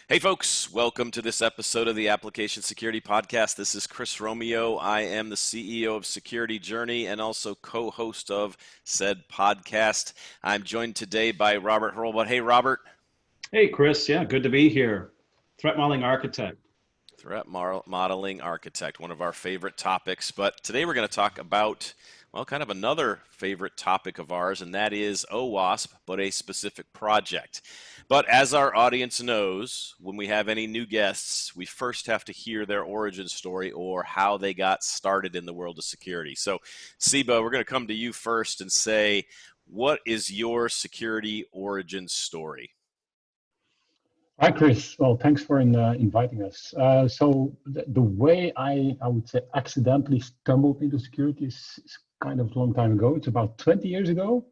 Hey folks, welcome to this episode of the Application Security Podcast. This is Chris Romeo. I am the CEO of Security Journey and also co-host of said podcast. I'm joined today by Robert Hurlbut. Hey Robert. Hey Chris, yeah, good to be here. Threat modeling architect. Threat modeling architect, one of our favorite topics. But today we're going to talk about, well, kind of another favorite topic of ours, and that is OWASP, but a specific project. But as our audience knows, when we have any new guests, we first have to hear their origin story or how they got started in the world of security. So, Seba, we're going to come to you first and say, what is your security origin story? Hi, Chris. Well, thanks for inviting us. So the way I would say accidentally stumbled into security is kind of a long time ago. It's about 20 years ago.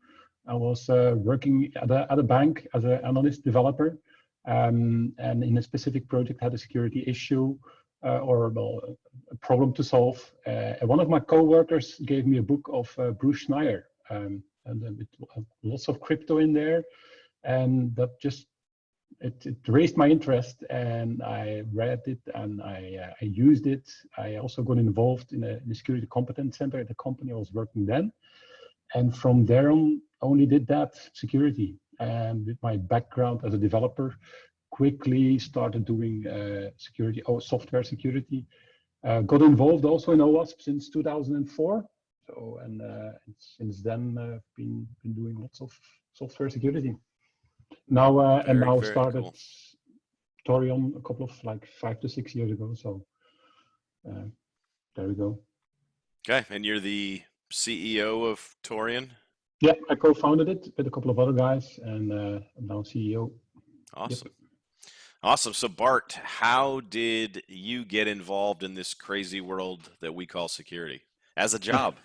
I was working at a bank as an analyst developer, and in a specific project had a security issue or a problem to solve. And one of my coworkers gave me a book of Bruce Schneier, and with lots of crypto in there, and that just it raised my interest, and I read it and I used it. I also got involved in the security competence center at the company I was working then. And from there on, only did that security. And with my background as a developer, quickly started doing software security. Got involved also in OWASP since 2004. So, and since then, been doing lots of software security. Now started cool. Torion a couple of 5 to 6 years ago. So there we go. Okay, and you're the CEO of Torion? Yeah, I co-founded it with a couple of other guys, and I'm now CEO. Awesome. Yep. Awesome. So Bart, how did you get involved in this crazy world that we call security as a job?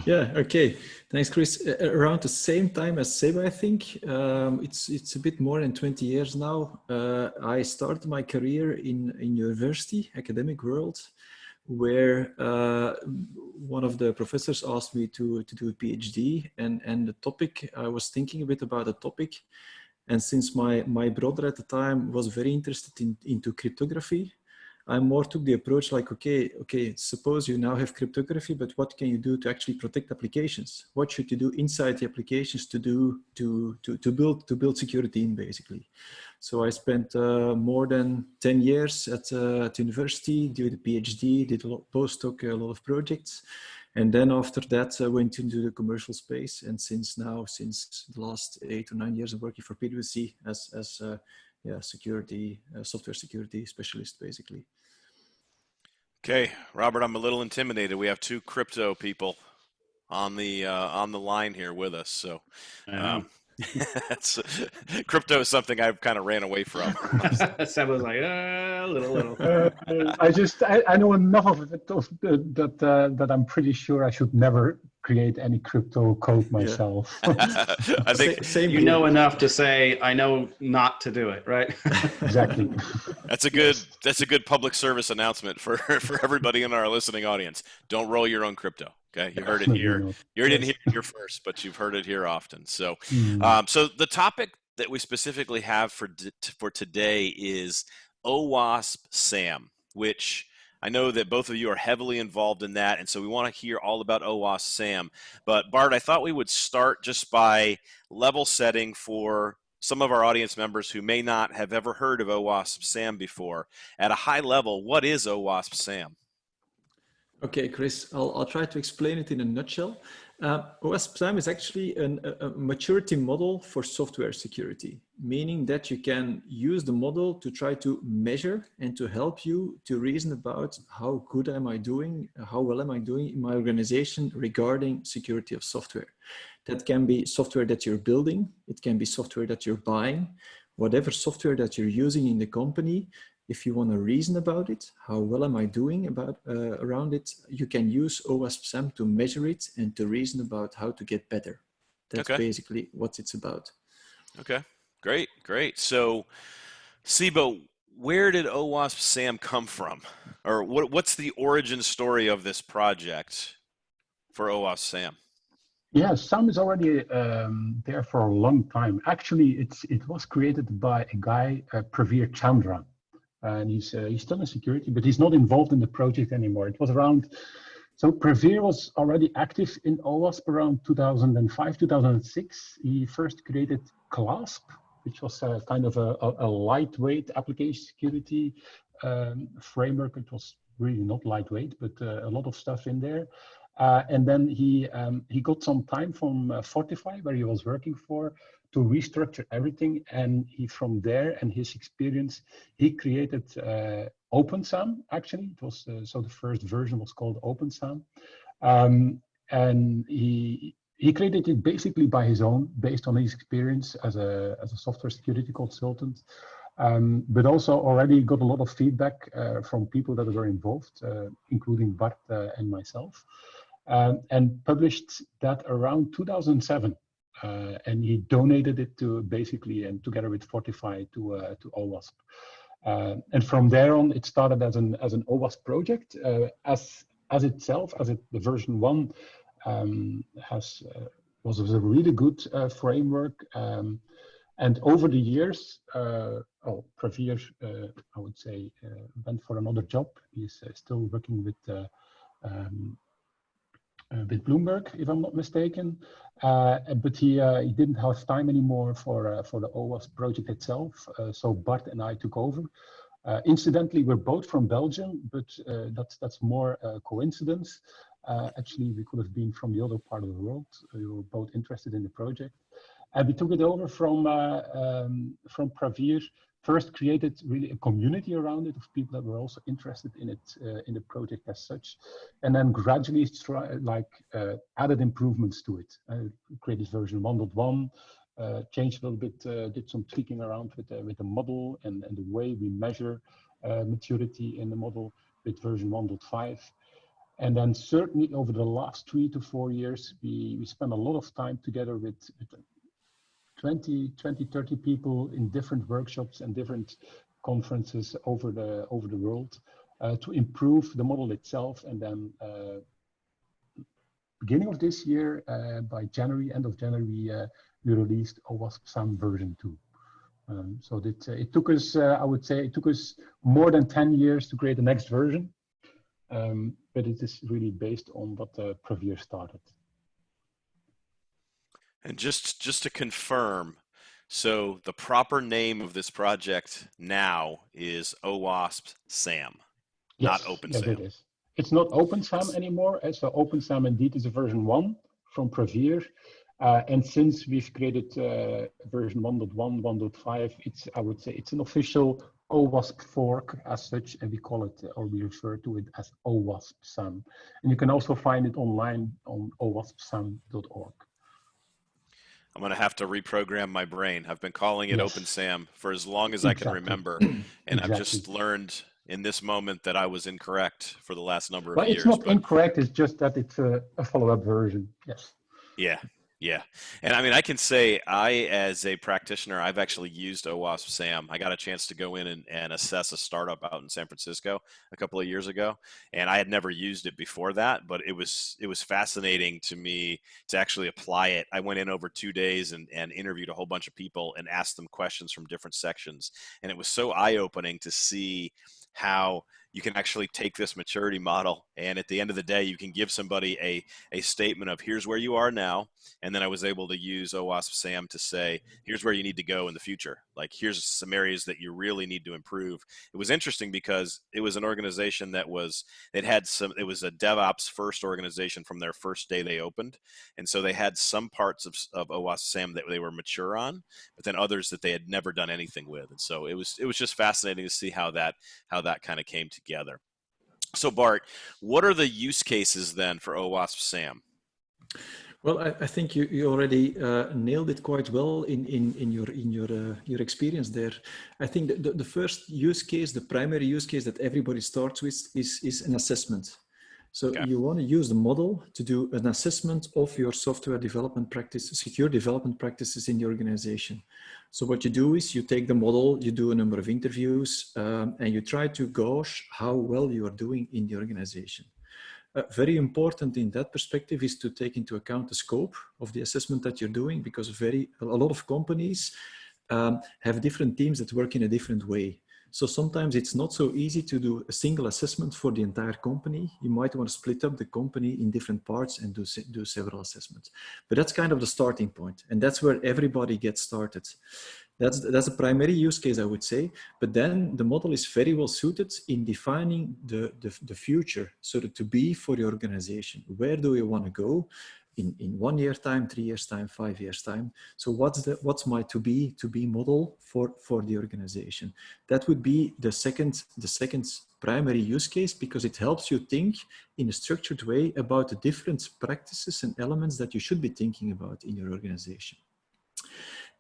Yeah, okay. Thanks, Chris. Around the same time as Seba, I think. It's a bit more than 20 years now. I started my career in university, academic world, where one of the professors asked me to do a PhD, and the topic, I was thinking a bit about the topic. And since my brother at the time was very interested into cryptography, I more took the approach like, okay, suppose you now have cryptography, but what can you do to actually protect applications? What should you do inside the applications to build security in, basically? So I spent more than 10 years at university, did a PhD, did a lot of postdoc, a lot of projects. And then after that, I went into the commercial space. And since the last 8 or 9 years, I'm working for PwC as security, software security specialist, basically. Okay, Robert, I'm a little intimidated. We have two crypto people on the line here with us, so crypto is something I've kind of ran away from. Seb was like, a little. I know enough of it that I'm pretty sure I should never create any crypto code myself. Yeah. I think you know enough to say I know not to do it, right? Exactly. That's a good public service announcement for everybody in our listening audience. Don't roll your own crypto. Okay, you heard it here. You didn't hear it here first, but you've heard it here often. So, so the topic that we specifically have for today is OWASP SAMM, which I know that both of you are heavily involved in that, and so we want to hear all about OWASP SAMM. But Bart, I thought we would start just by level setting for some of our audience members who may not have ever heard of OWASP SAMM before. At a high level, what is OWASP SAMM? Okay, Chris, I'll try to explain it in a nutshell. OWASP SAMM is actually a maturity model for software security, meaning that you can use the model to try to measure and to help you to reason about how good am I doing, how well am I doing in my organization regarding security of software. That can be software that you're building, it can be software that you're buying, whatever software that you're using in the company. If you want to reason about it, how well am I doing around it, you can use OWASP SAMM to measure it and to reason about how to get better. That's basically what it's about. Okay, great. So, Seba, where did OWASP SAMM come from? Or what's the origin story of this project for OWASP SAMM? Yeah, SAMM is already there for a long time. Actually, it was created by a guy, Praveer Chandra, and he's still in security, but he's not involved in the project anymore. It was around, so Praveer was already active in OWASP around 2005, 2006. He first created CLASP, which was a kind of a lightweight application security framework. It was really not lightweight, but a lot of stuff in there. And then he got some time from Fortify, where he was working for, to restructure everything. And he, from there and his experience, he created OpenSAMM. Actually, it was so the first version was called OpenSAMM, and he created it basically by his own, based on his experience as a software security consultant. But also already got a lot of feedback from people that were involved, including Bart and myself, and published that around 2007. And he donated it to basically, and together with Fortify, to OWASP. And from there on, it started as an OWASP project. As itself, the version 1 was a really good framework. And over the years, Praveer, I would say, went for another job. He's still working with Bloomberg, if I'm not mistaken. But he didn't have time anymore for the OWASP project itself. So Bart and I took over. Incidentally, we're both from Belgium, but that's more coincidence. Actually, we could have been from the other part of the world. We were both interested in the project. And we took it over from Praveer. First created really a community around it of people that were also interested in it, in the project as such. And then gradually added improvements to it. Created version 1.1, changed a little bit, did some tweaking around with the model and the way we measure maturity in the model with version 1.5. And then certainly over the last 3 to 4 years, we spent a lot of time together with 20, 30 people in different workshops and different conferences over the world to improve the model itself. And then beginning of this year, by January, end of January, we released OWASP SAMM version 2. So it took us, I would say, it took us more than 10 years to create the next version. But it is really based on what Praveer started. And just to confirm, so the proper name of this project now is OWASP SAMM, not OpenSAMM. Yes, it is. It's not OpenSAMM anymore. So OpenSAMM indeed is a version 1 from Praveer. And since we've created version 1.1, 1.5, I would say it's an official OWASP fork as such, and we call it, or we refer to it as OWASP SAMM. And you can also find it online on owaspsamm.org. I'm going to have to reprogram my brain. I've been calling it OpenSAMM for as long as I can remember. And I've just learned in this moment that I was incorrect for the last number of years. It's not incorrect, it's just that it's a follow-up version, yes. Yeah. Yeah. And I mean, I can say as a practitioner, I've actually used OWASP SAMM. I got a chance to go in and assess a startup out in San Francisco a couple of years ago. And I had never used it before that, but it was fascinating to me to actually apply it. I went in over 2 days and interviewed a whole bunch of people and asked them questions from different sections. And it was so eye-opening to see how you can actually take this maturity model, and at the end of the day, you can give somebody a statement of here's where you are now. And then I was able to use OWASP SAMM to say, here's where you need to go in the future. Like, here's some areas that you really need to improve. It was interesting because it was an organization it was a DevOps first organization from their first day they opened. And so they had some parts of OWASP SAMM that they were mature on, but then others that they had never done anything with. And so it was just fascinating to see how that kind of came together. So Bart, what are the use cases then for OWASP SAMM? Well, I think you already nailed it quite well in your experience there. I think the first use case, the primary use case that everybody starts with is an assessment. So you want to use the model to do an assessment of your software development practice, secure development practices in the organization. So what you do is you take the model, you do a number of interviews, and you try to gauge how well you are doing in the organization. Very important in that perspective is to take into account the scope of the assessment that you're doing, because a lot of companies have different teams that work in a different way. So sometimes it's not so easy to do a single assessment for the entire company. You might want to split up the company in different parts and do several assessments. But that's kind of the starting point, and that's where everybody gets started. That's a primary use case, I would say. But then the model is very well suited in defining the future, so that to be for your organization. Where do you want to go in 1 year time, 3 years time, 5 years time? So what's my to be model for the organization? That would be the second primary use case, because it helps you think in a structured way about the different practices and elements that you should be thinking about in your organization.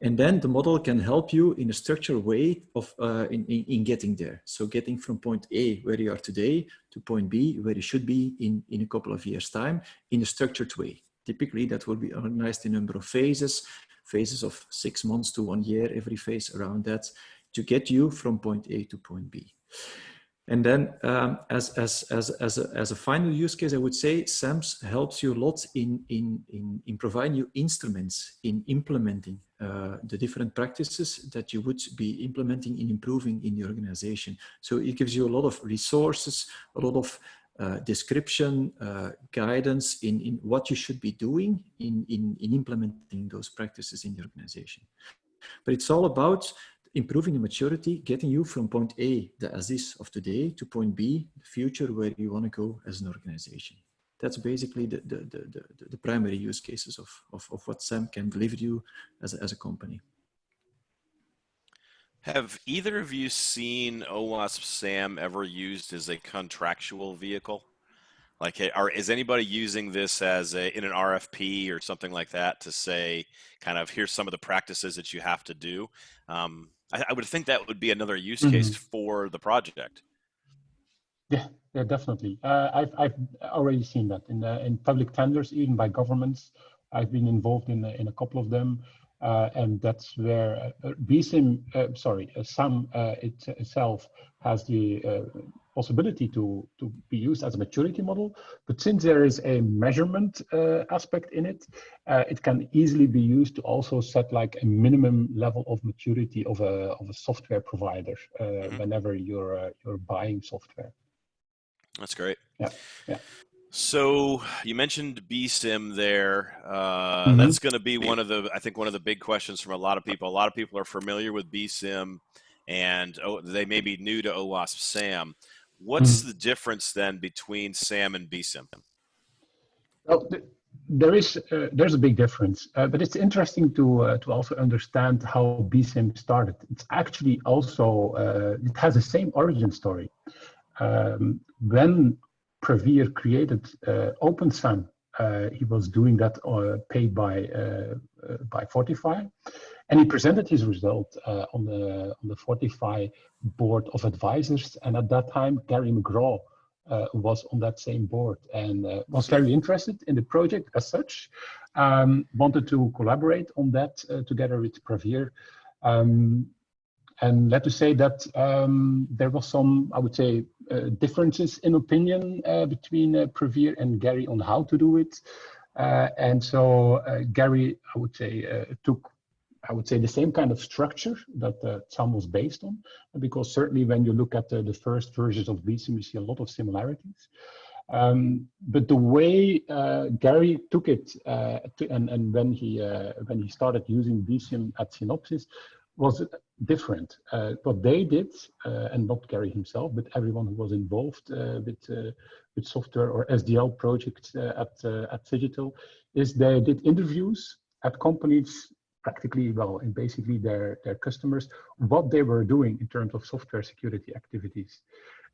And then the model can help you in a structured way of in getting there. So getting from point A, where you are today, to point B, where you should be in a couple of years' time, in a structured way. Typically, that will be organized in a number of phases of 6 months to 1 year, every phase around that, to get you from point A to point B. And then as a final use case, I would say SAMS helps you a lot in providing you instruments in implementing the different practices that you would be implementing in improving in the organization. So it gives you a lot of resources, a lot of description, guidance in what you should be doing in implementing those practices in the organization. But it's all about improving the maturity, getting you from point A, the as-is of today, to point B, the future, where you want to go as an organization. That's basically the primary use cases of what SAMM can deliver you as a company. Have either of you seen OWASP SAMM ever used as a contractual vehicle? Like, is anybody using this as in an RFP or something like that to say, kind of, here's some of the practices that you have to do? I would think that would be another use case for the project. Yeah, definitely. I've already seen that in public tenders, even by governments. I've been involved in a couple of them, and that's where SAMM itself has the possibility to be used as a maturity model. But since there is a measurement aspect in it, it can easily be used to also set like a minimum level of maturity of a software provider whenever you're buying software. That's great. Yeah. So you mentioned BSIMM there. That's going to be one of the big questions from a lot of people. A lot of people are familiar with BSIMM, and they may be new to OWASP SAMM. What's the difference then between SAMM and BSIMM? Well, there's a big difference, but it's interesting to also understand how BSIMM started. It's actually also it has the same origin story. When Previer created OpenSAMM, he was doing that paid by Fortify, and he presented his result on the Fortify board of advisors. And at that time, Gary McGraw was on that same board and was very interested in the project as such. Wanted to collaborate on that together with Previer. And let us say that there was some, I would say, differences in opinion between Previer and Gary on how to do it. And so Gary, I would say, took, the same kind of structure that SAMM was based on, because certainly when you look at the first versions of BSIMM, you see a lot of similarities. But the way Gary took it, and when he started using BSIMM at Synopsys, was different. What they did, and not Gary himself, but everyone who was involved with software or SDL projects at Digital, is they did interviews at companies, practically, well, and basically their customers, what they were doing in terms of software security activities.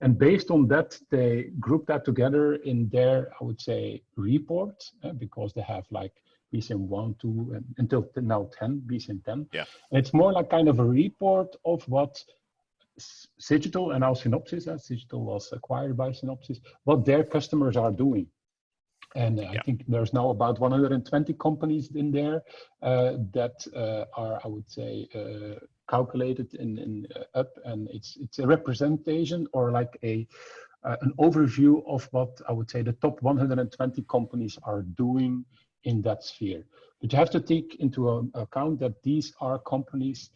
And based on that, they grouped that together in their, I would say, report, because they have like BSIMM 1, 2, and until now 10, BSIMM 10. Yeah. And it's more like kind of a report of what Digital and now Synopsys, as Digital was acquired by Synopsys, what their customers are doing. And I think there's now about 120 companies in there that are, I would say, calculated in up, and it's a representation or like a an overview of what I would say the top 120 companies are doing in that sphere. But you have to take into account that these are companies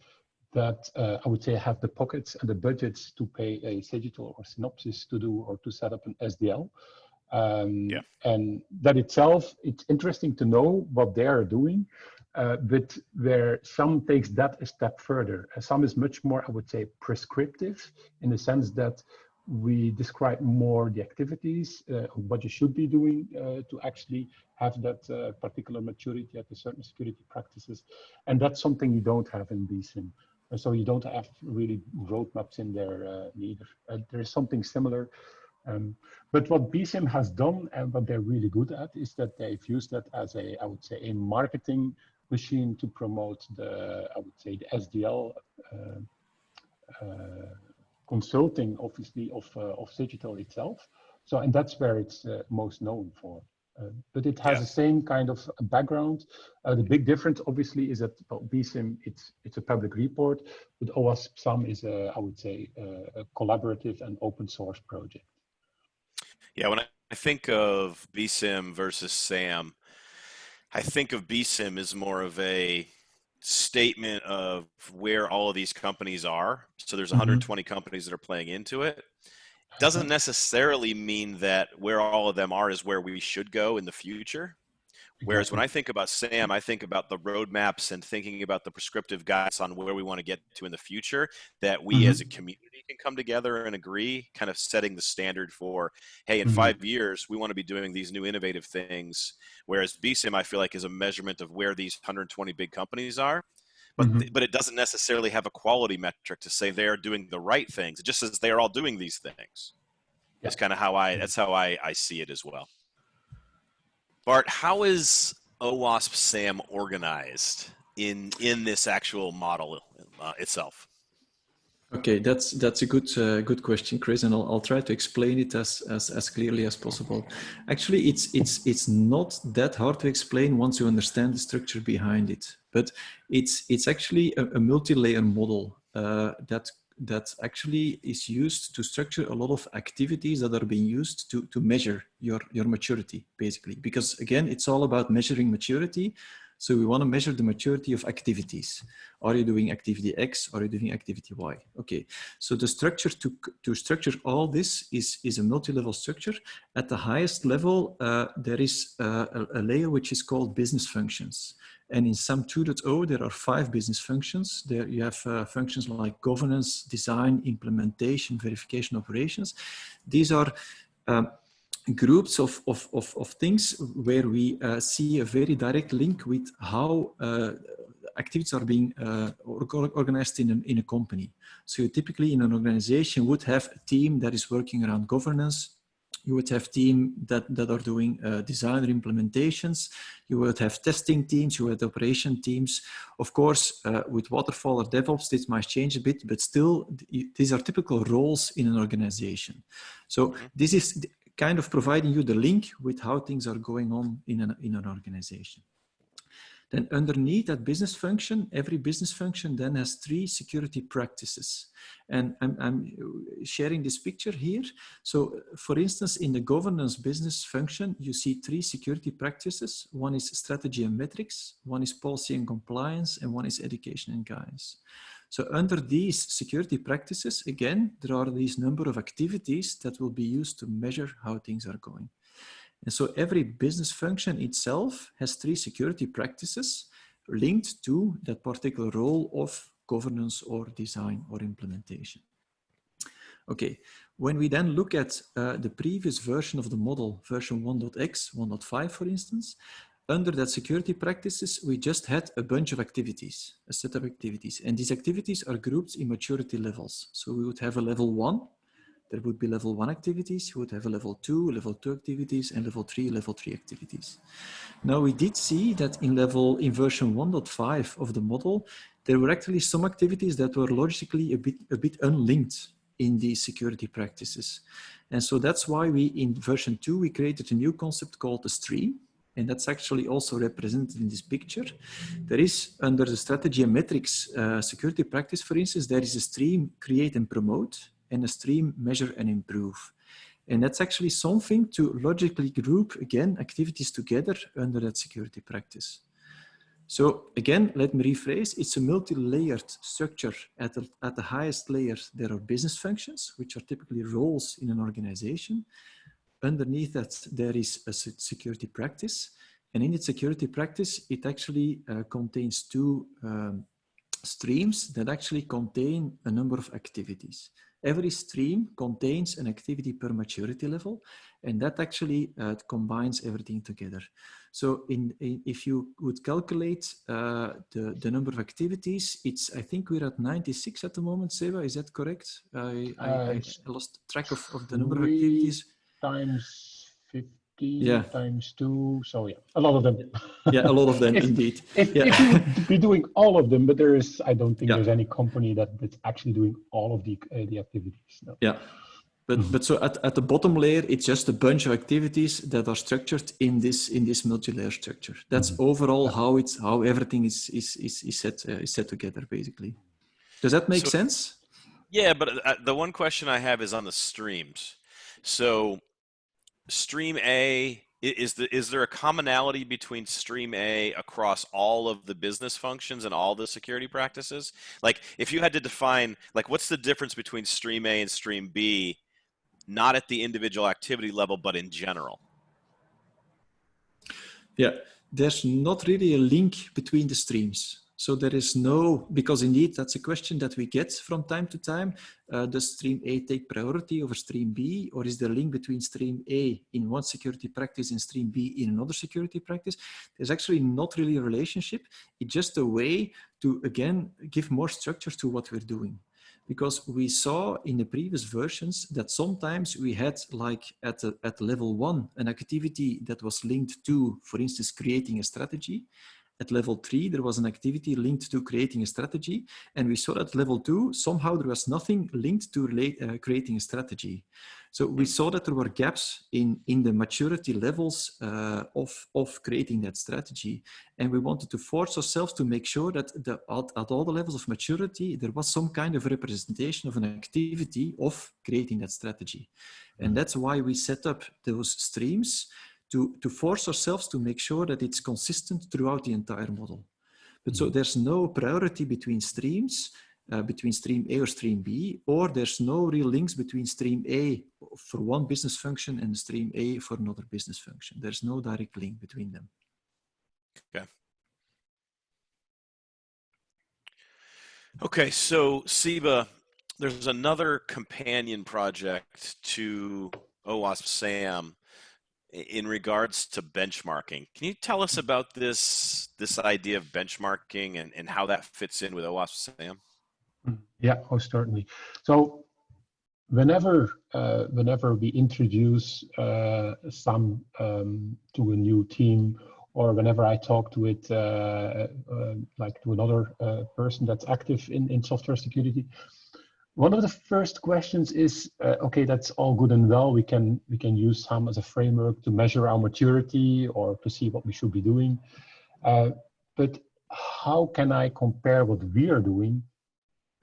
that I would say have the pockets and the budgets to pay a Digital or Synopsys to do or to set up an SDL. And that itself, it's interesting to know what they are doing, but where SAMM takes that a step further. SAMM is much more, I would say, prescriptive in the sense that we describe more the activities, what you should be doing to actually have that particular maturity at a certain security practices. And that's something you don't have in BSIMM. So you don't have really roadmaps in there neither. There is something similar. But what BSIMM has done and what they're really good at is that they've used that as a, I would say, a marketing machine to promote the, I would say, the SDL consulting, obviously, of Digital itself. So, and that's where it's most known for. But it has the same kind of background. The big difference, obviously, is that BSIMM, it's a public report, but OWASP SAMM is, I would say, a collaborative and open source project. Yeah, when I think of BSIMM versus SAMM, I think of BSIMM as more of a statement of where all of these companies are. So there's 120 companies that are playing into it. Doesn't necessarily mean that where all of them are is where we should go in the future. Whereas when I think about SAMM, I think about the roadmaps and thinking about the prescriptive guides on where we want to get to in the future, that we as a community can come together and agree, kind of setting the standard for, hey, in 5 years, we want to be doing these new innovative things. Whereas BSIMM, I feel like, is a measurement of where these 120 big companies are. But it doesn't necessarily have a quality metric to say they're doing the right things. It just says they are all doing these things. That's kind of how that's how I see it as well. Bart, how is OWASP SAMM organized in this actual model itself? Okay, that's a good question, Chris, and I'll try to explain it as clearly as possible. Actually, it's not that hard to explain once you understand the structure behind it. But it's actually a multi-layer model that actually is used to structure a lot of activities that are being used to measure your maturity, basically. Because again, it's all about measuring maturity. So we want to measure the maturity of activities. Are you doing activity X? Are you doing activity Y? Okay. So the structure to structure all this is a multi-level structure. At the highest level, there is a layer which is called business functions. And in SAMM 2.0, there are 5 business functions. There you have functions like governance, design, implementation, verification, operations. These are groups of things where we see a very direct link with how activities are being organized in a company. So you typically in an organization would have a team that is working around governance. You would have teams that are doing design or implementations. You would have testing teams, you would have operation teams. Of course, with waterfall or DevOps, this might change a bit, but still, these are typical roles in an organization. So this is kind of providing you the link with how things are going on in an organization. Then underneath that business function, every business function then has 3 security practices. And I'm sharing this picture here. So for instance, in the governance business function, you see 3 security practices. One is strategy and metrics, one is policy and compliance, and one is education and guidance. So under these security practices, again, there are these number of activities that will be used to measure how things are going. And so every business function itself has 3 security practices linked to that particular role of governance or design or implementation. Okay, when we then look at the previous version of the model, version 1.x, 1.5 for instance, under that security practices, we just had a bunch of activities, a set of activities. And these activities are grouped in maturity levels. So we would have a level 1. There would be level 1 activities, you would have a level 2 activities, and level 3 activities. Now we did see that in version 1.5 of the model, there were actually some activities that were logically a bit unlinked in these security practices. And so that's why in version 2, we created a new concept called a stream. And that's actually also represented in this picture. There is, under the strategy and metrics security practice, for instance, there is a stream create and promote, and a stream measure and improve. And that's actually something to logically group, again, activities together under that security practice. So again, let me rephrase, it's a multi-layered structure. At the highest layer, there are business functions, which are typically roles in an organization. Underneath that, there is a security practice. And in its security practice, it actually contains two streams that actually contain a number of activities. Every stream contains an activity per maturity level, and that actually combines everything together. So if you would calculate the number of activities, I think we're at 96 at the moment, Seba, is that correct? I lost track of the number of activities. Times 50 yeah. times 2, so yeah, a lot of them. Yeah, a lot of them indeed. If you would be doing all of them, but I don't think there's any company that's actually doing all of the activities. No. Yeah, but so at the bottom layer, it's just a bunch of activities that are structured in this multi-layer structure. That's overall how everything is set together, basically. Does that make sense? Yeah, but the one question I have is on the streams. So Stream A, is there a commonality between Stream A across all of the business functions and all the security practices? Like, if you had to define, like, what's the difference between Stream A and Stream B, not at the individual activity level, but in general? Yeah, there's not really a link between the streams. So there is no, because indeed that's a question that we get from time to time. Does Stream A take priority over Stream B, or is there a link between Stream A in one security practice and Stream B in another security practice? There's actually not really a relationship. It's just a way to, again, give more structure to what we're doing. Because we saw in the previous versions that sometimes we had, like at level 1, an activity that was linked to, for instance, creating a strategy. At level 3, there was an activity linked to creating a strategy. And we saw that at level 2, somehow there was nothing linked to creating a strategy. So we saw that there were gaps in the maturity levels of creating that strategy. And we wanted to force ourselves to make sure that at all the levels of maturity, there was some kind of representation of an activity of creating that strategy. And that's why we set up those streams to force ourselves to make sure that it's consistent throughout the entire model. But so there's no priority between streams, between Stream A or Stream B, or there's no real links between Stream A for one business function and Stream A for another business function. There's no direct link between them. Okay. Okay, so Seba, there's another companion project to OWASP SAMM in regards to benchmarking. Can you tell us about this idea of benchmarking and how that fits in with OWASP SAMM? Yeah, certainly. So whenever we introduce SAMM to a new team, or whenever I talk to it like to another person that's active in software security, one of the first questions is, okay, that's all good and well. We can use SAMM as a framework to measure our maturity or to see what we should be doing. But how can I compare what we are doing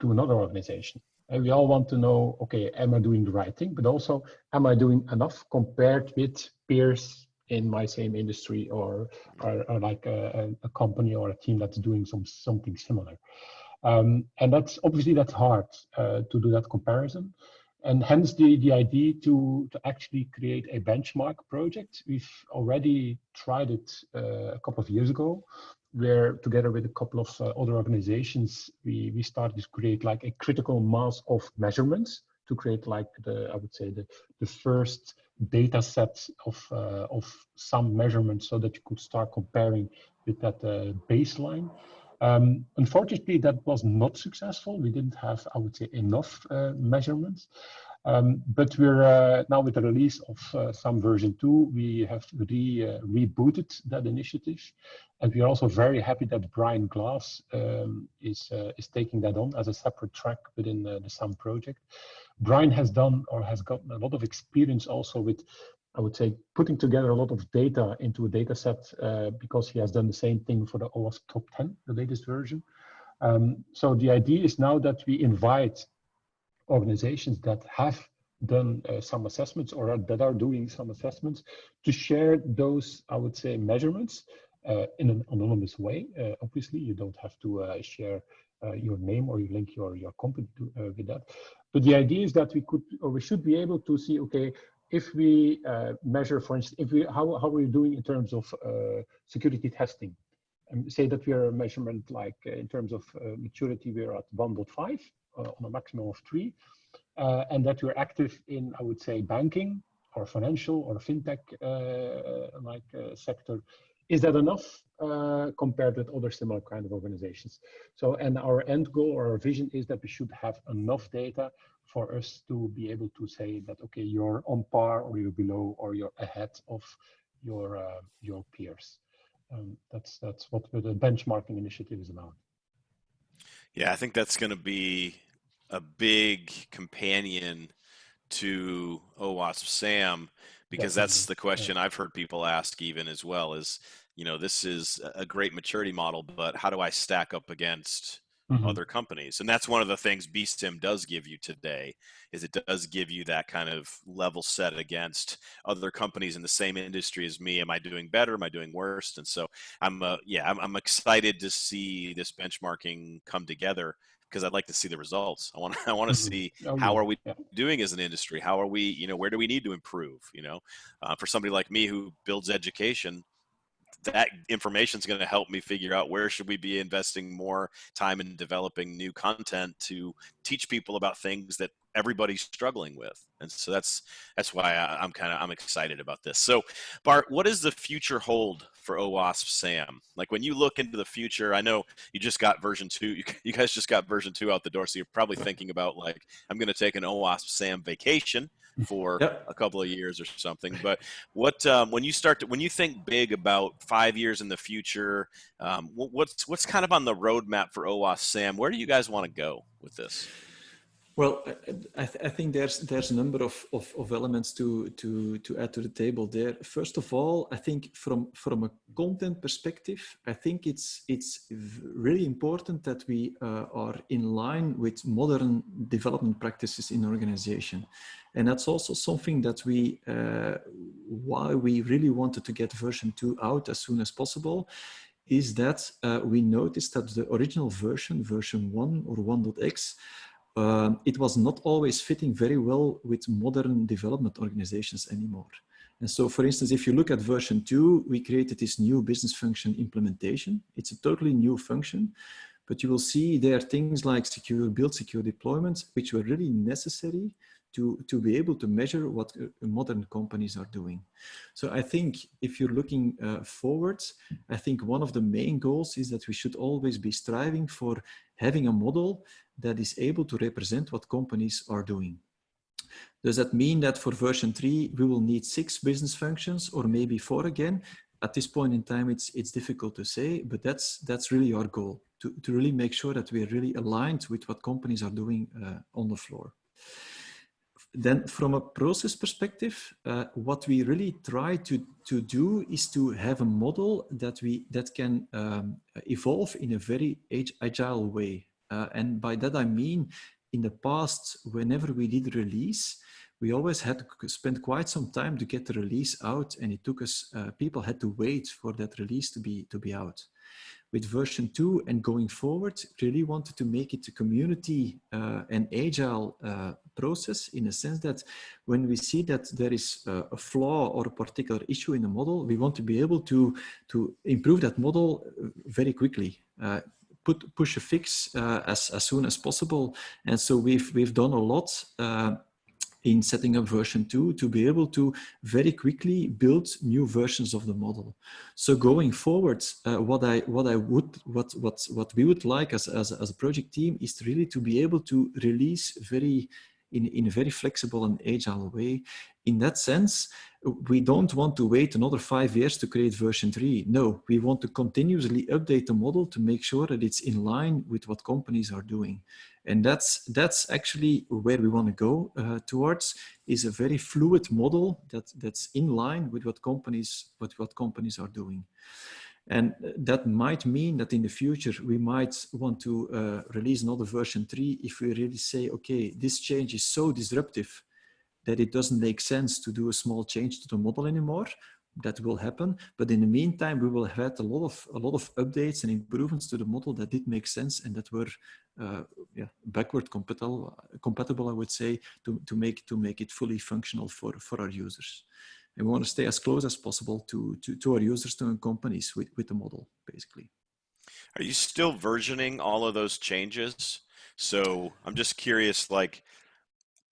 to another organization? And we all want to know, okay, am I doing the right thing? But also, am I doing enough compared with peers in my same industry or like a company or a team that's doing something similar? And that's hard to do that comparison. And hence the idea to actually create a benchmark project. We've already tried it a couple of years ago, where together with a couple of other organizations, we started to create like a critical mass of measurements to create like I would say the first data set of some measurements so that you could start comparing with that baseline. Unfortunately, that was not successful. We didn't have, I would say, enough measurements. But we're now with the release of SAMM version 2, we have rebooted that initiative. And we are also very happy that Brian Glass is taking that on as a separate track within the SAMM project. Brian has gotten a lot of experience also with, I would say, putting together a lot of data into a data set because he has done the same thing for the OWASP Top 10, the latest version. So the idea is now that we invite organizations that have done some assessments or that are doing some assessments to share those, I would say, measurements in an anonymous way. Obviously, you don't have to share your name or you link your company to, with that. But the idea is that we could, or we should be able to see, okay, if we measure, for instance, if we, how are we doing in terms of security testing? Say that we are a measurement like in terms of maturity, we're at 1.5 on a maximum of 3. And that we're active in, I would say, banking or financial or fintech sector. Is that enough compared with other similar kind of organizations? So, and our end goal or our vision is that we should have enough data for us to be able to say that, okay, you're on par or you're below or you're ahead of your peers. That's what the benchmarking initiative is about. Yeah, I think that's going to be a big companion to OWASP SAMM, because that's the question I've heard people ask even as well is, you know, this is a great maturity model, but how do I stack up against other companies? And that's one of the things BSIMM does give you today, is it does give you that kind of level set against other companies in the same industry as me. Am I doing better? Am I doing worse? And so I'm excited to see this benchmarking come together, because I'd like to see the results. I want to see how are we doing as an industry? How are we, you know, where do we need to improve? You know, for somebody like me who builds education, that information is going to help me figure out where should we be investing more time in developing new content to teach people about things that everybody's struggling with. And so that's why I'm excited about this. So Bart, what does the future hold for OWASP SAMM? Like when you look into the future, I know you just got version 2, you guys just got version 2 out the door. So you're probably thinking about like, I'm going to take an OWASP SAMM vacation for a couple of years or something. But what, when you think big about 5 years in the future, what's kind of on the roadmap for OWASP SAMM? Where do you guys want to go with this? Well, I think there's a number of elements to add to the table there. First of all, I think from a content perspective, I think it's really important that we are in line with modern development practices in organization, and that's also something that why we really wanted to get version 2 out as soon as possible. Is that we noticed that the original version 1 or 1.x, it was not always fitting very well with modern development organizations anymore. And so, for instance, if you look at version 2, we created this new business function implementation. It's a totally new function, but you will see there are things like secure build, secure deployments, which were really necessary to be able to measure what modern companies are doing. So I think if you're looking forward, I think one of the main goals is that we should always be striving for having a model that is able to represent what companies are doing. Does that mean that for version 3, we will need 6 business functions or maybe 4 again? At this point in time, it's difficult to say, but that's really our goal, to really make sure that we are really aligned with what companies are doing on the floor. Then from a process perspective, what we really try to do is to have a model that can evolve in a very agile way. And by that I mean, in the past, whenever we did release, we always had to spend quite some time to get the release out, and it took us, people had to wait for that release to be out. With version 2 and going forward, really wanted to make it a community and agile process, in a sense that when we see that there is a flaw or a particular issue in the model, we want to be able to improve that model very quickly. Push a fix as soon as possible. And so we've done a lot in setting up version 2 to be able to very quickly build new versions of the model. So going forward, what we would like as a project team is to really to be able to release in a very flexible and agile way. In that sense, we don't want to wait another 5 years to create version 3. No, we want to continuously update the model to make sure that it's in line with what companies are doing. And that's actually where we want to go towards, is a very fluid model that's in line with what companies are doing. And that might mean that in the future, we might want to release another version 3 if we really say, okay, this change is so disruptive that it doesn't make sense to do a small change to the model anymore. That will happen, but in the meantime, we will have had a lot of updates and improvements to the model that did make sense and that were backward compatible, I would say, to make it fully functional for our users. And we want to stay as close as possible to our users, to our companies with the model, basically. Are you still versioning all of those changes? So I'm just curious, like,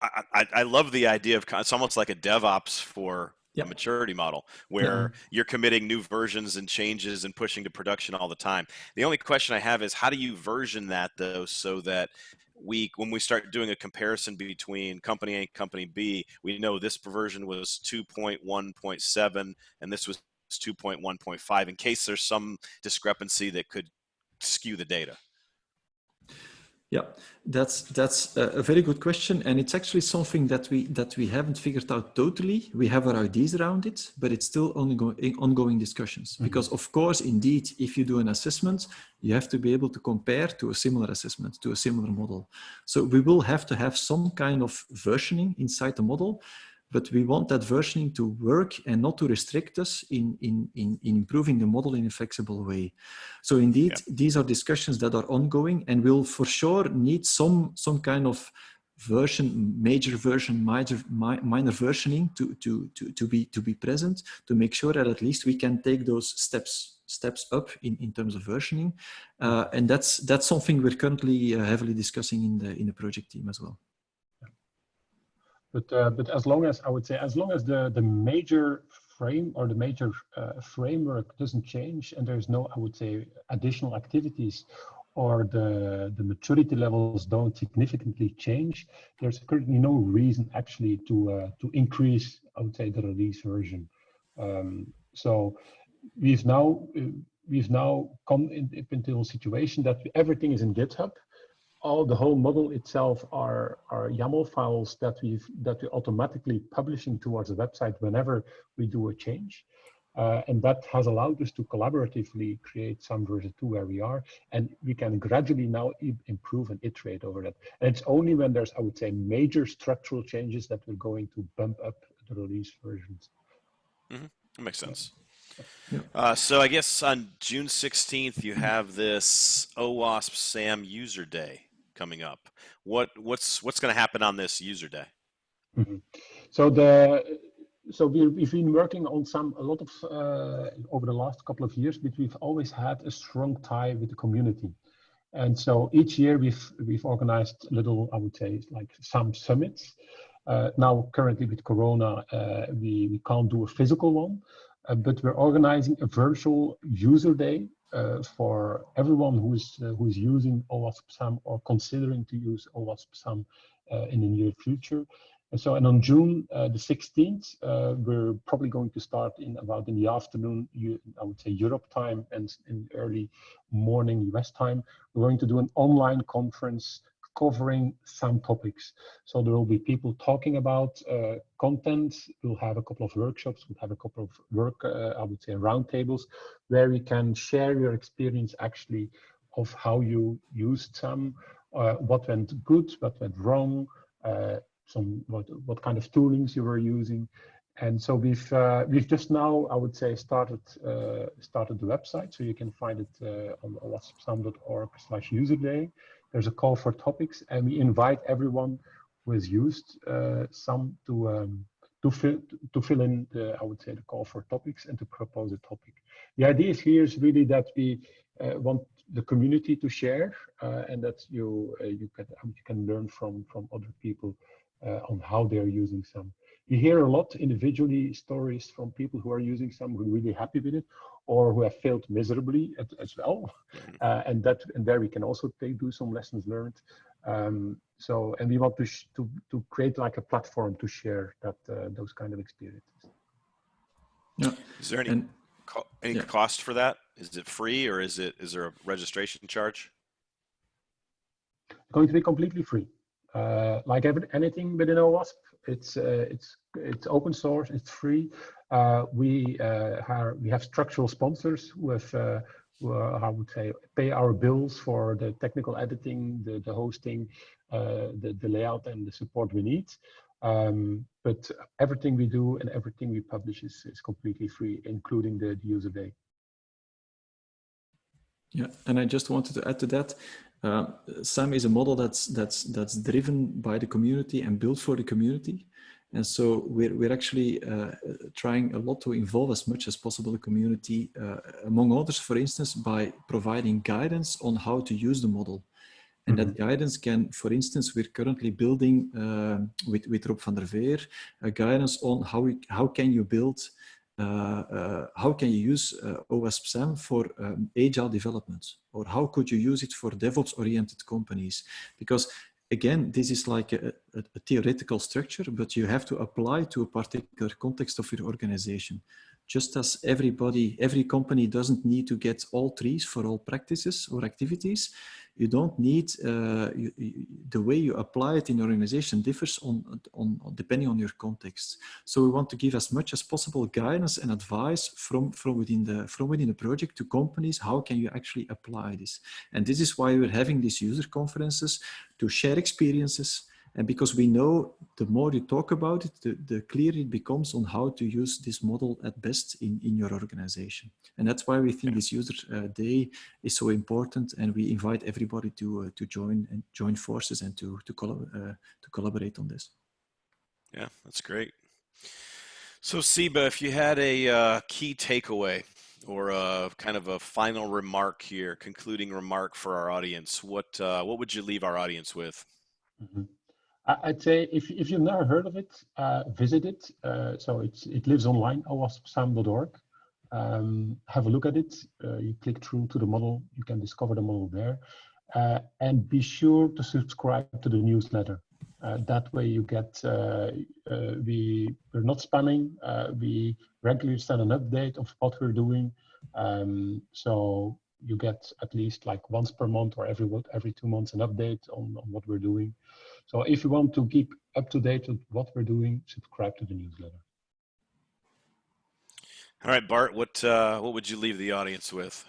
I love the idea of, it's almost like a DevOps for a maturity model where you're committing new versions and changes and pushing to production all the time. The only question I have is, how do you version that though, so that when we start doing a comparison between company A and company B, we know this version was 2.1.7 and this was 2.1.5 in case there's some discrepancy that could skew the data? Yeah, that's a very good question, and it's actually something that we haven't figured out totally. We have our ideas around it, but it's still ongoing discussions. Because of course, indeed, if you do an assessment, you have to be able to compare to a similar assessment, to a similar model. So we will have to have some kind of versioning inside the model, but we want that versioning to work and not to restrict us in improving the model in a flexible way. So indeed, these are discussions that are ongoing, and we'll for sure need some kind of version, major version, minor versioning to be present, to make sure that at least we can take those steps up in terms of versioning. And that's something we're currently heavily discussing in the project team as well. But as long as, I would say, as long as the major frame or the major framework doesn't change, and there's no, I would say, additional activities, or the maturity levels don't significantly change, there's currently no reason actually to increase, I would say, the release version. So we've now come into a situation that everything is in GitHub. The whole model itself are YAML files that we're automatically publishing towards the website whenever we do a change. And that has allowed us to collaboratively create SAMM version 2 where we are, and we can gradually now improve and iterate over that. And it's only when there's, I would say, major structural changes that we're going to bump up the release versions. Mm-hmm. That makes sense. So I guess on June 16th, you have this OWASP SAMM User Day coming up. What's going to happen on this user day? Mm-hmm. So we've been working on a lot of over the last couple of years, but we've always had a strong tie with the community. And so each year we've organized little, I would say, like SAMM summits. Now currently with Corona, we can't do a physical one, but we're organizing a virtual user day for everyone who's using OWASP SAMM or considering to use OWASP SAMM in the near future. And on June the 16th, we're probably going to start in the afternoon, I would say Europe time, and in early morning US time. We're going to do an online conference covering SAMM topics. So there will be people talking about content. We'll have a couple of workshops. We'll have a couple of I would say, roundtables where you can share your experience actually of how you used SAMM, what went good, what went wrong, what kind of toolings you were using. And so we've just now, I would say, started the website, so you can find it on owaspsamm.org/userday. There's a call for topics, and we invite everyone who has used SAMM to fill in I would say, the call for topics and to propose a topic. The idea here is really that we want the community to share, and that you can learn from other people on how they are using SAMM. You hear a lot individually stories from people who are using SAMM who are really happy with it, or who have failed miserably as well, and there we can also do some lessons learned. And we want to create like a platform to share those kind of experiences. Yeah. Is there any cost for that? Is it free, or is there a registration charge? It's going to be completely free. Like anything within OWASP, it's open source, it's free. We have structural sponsors who I would say, pay our bills for the technical editing, the hosting, the layout, and the support we need. But everything we do and everything we publish is completely free, including the user day. Yeah, and I just wanted to add to that. SAMM is a model that's driven by the community and built for the community. And so we're actually trying a lot to involve as much as possible the community, among others, for instance, by providing guidance on how to use the model. And that guidance can, for instance, we're currently building with Rob van der Veer, a guidance on how can you build, how can you use OWASP SAMM for agile development, or how could you use it for DevOps-oriented companies? Because again, this is like a theoretical structure, but you have to apply to a particular context of your organization. Just as every company doesn't need to get all trees for all practices or activities, you don't need, the way you apply it in your organization differs depending on your context. So we want to give as much as possible guidance and advice from within the project to companies. How can you actually apply this? And this is why we're having these user conferences to share experiences. And because we know the more you talk about it, the clearer it becomes on how to use this model at best in your organization. And that's why we think this user day is so important, and we invite everybody to join forces and to collaborate on this. Yeah, that's great. So Seba, if you had a key takeaway or a kind of a final remark here, concluding remark for our audience, what would you leave our audience with? I'd say if you've never heard of it, visit it. So it lives online, owaspsamm.org. Have a look at it. You click through to the model, you can discover the model there. And be sure to subscribe to the newsletter. That way you get, we're not spamming. We regularly send an update of what we're doing. So you get at least like once per month or every 2 months an update on what we're doing. So if you want to keep up to date with what we're doing, subscribe to the newsletter. All right, Bart, what would you leave the audience with?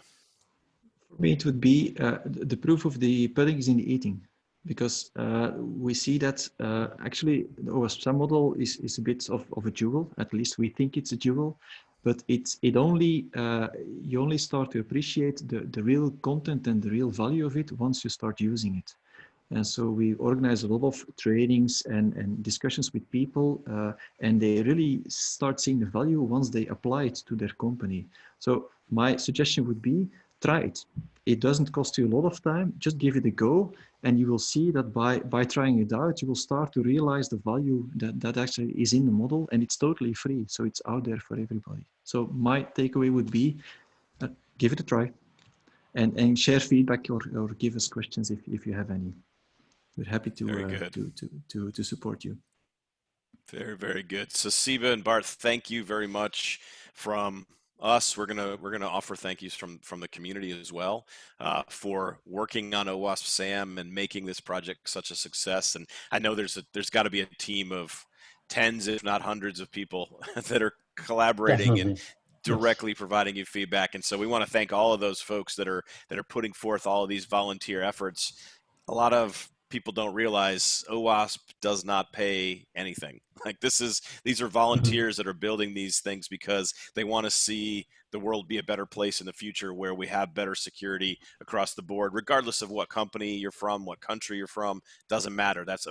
For me, it would be the proof of the pudding is in the eating, because we see that actually the OWASP SAMM model is a bit of a jewel. At least we think it's a jewel, but you only start to appreciate the real content and the real value of it once you start using it. And so we organize a lot of trainings and discussions with people, and they really start seeing the value once they apply it to their company. So my suggestion would be, try it. It doesn't cost you a lot of time. Just give it a go, and you will see that by trying it out, you will start to realize the value that actually is in the model, and it's totally free. So it's out there for everybody. So my takeaway would be, give it a try, and share feedback or give us questions if you have any. We're happy to support you. Very, very good. So Seba and Bart, thank you very much from us. We're gonna offer thank yous from the community as well for working on OWASP SAMM and making this project such a success. And I know there's got to be a team of tens, if not hundreds, of people that are collaborating and directly providing you feedback. And so we want to thank all of those folks that are putting forth all of these volunteer efforts. A lot of people don't realize OWASP does not pay anything. Like these are volunteers that are building these things because they want to see the world be a better place in the future, where we have better security across the board, regardless of what company you're from, what country you're from, doesn't matter. That's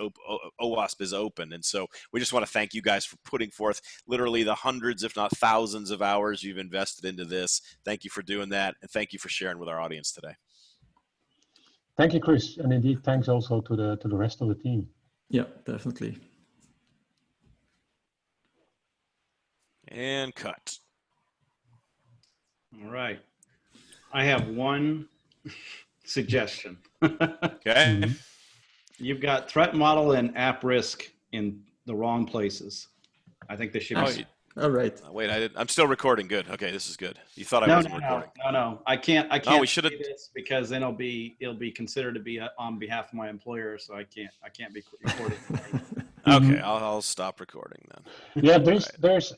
OWASP is open. And so we just want to thank you guys for putting forth literally the hundreds, if not thousands of hours you've invested into this. Thank you for doing that. And thank you for sharing with our audience today. Thank you, Chris, and indeed thanks also to the rest of the team. Yeah, definitely. And cut. All right. I have one suggestion. Okay. You've got threat model and app risk in the wrong places. I think they should be. All right. Wait, I'm still recording. Good. Okay, this is good. You thought I wasn't recording. No. I can't we should have this because then it'll be considered to be on behalf of my employer, so I can't be recording. Okay, I'll stop recording then. Yeah, there's